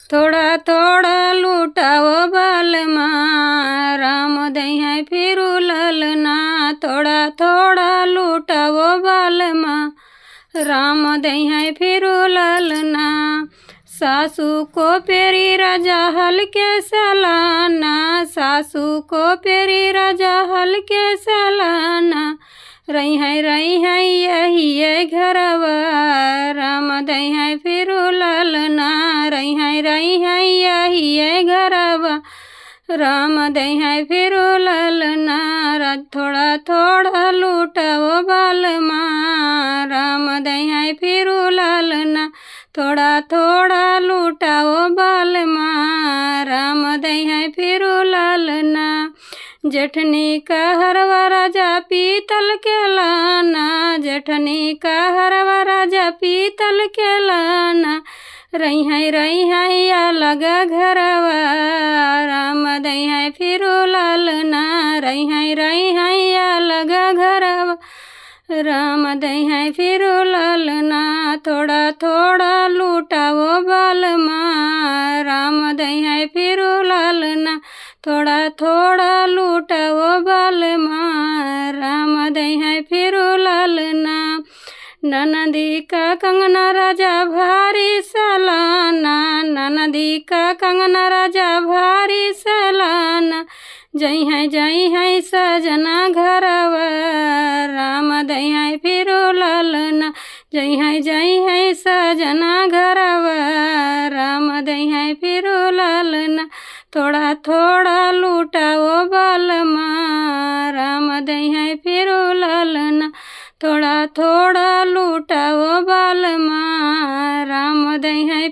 थोड़ा थोड़ा लूटाओ बालमा, राम दई है फिरू ललना। थोड़ा थोड़ा लूटाओ बालमा, राम दई है फिरू ललना। सासू को पेरी राजा हल्के सलाना, सासू को पेरी राजा हल्के सलाना। रही है यही है घरवा, राम दई है फिरू ललना। रही है यही है घरवा, राम दई है फिरू ललना। थोड़ा थोड़ा लूटाओ बालमा, राम दई है फिरू ललना। थोड़ा थोड़ा लूटाओ बालमा, राम दई है फिरू ललना। जेठनी का हरवा राजा पीतल के लाना, जेठनी का हरवा राजा पीतल के लाना। रही है अलग घरवा, राम दई है फिरू ललना। रही है अलग घरवा, राम दई है फिरू ललना। थोड़ा थोड़ा लूटाओ बालमा, राम दई है फिरू ललना। थोड़ा थोड़ा लूटाओ बालमा, राम दई है फिरू ललना। ननदी का कंगना राजा भारी सलाना, ननदी का कंगना राजा भारी सलाना। जई है सजना घरवा, राम दई है फिरू ललना। जई है सजना घरवा, राम दई है फिरू ललना। थोड़ा थोड़ा लूटाओ बालमा, राम दई है फिरू ललना। थोड़ा थोड़ा लूटाओ बालमा, राम दई है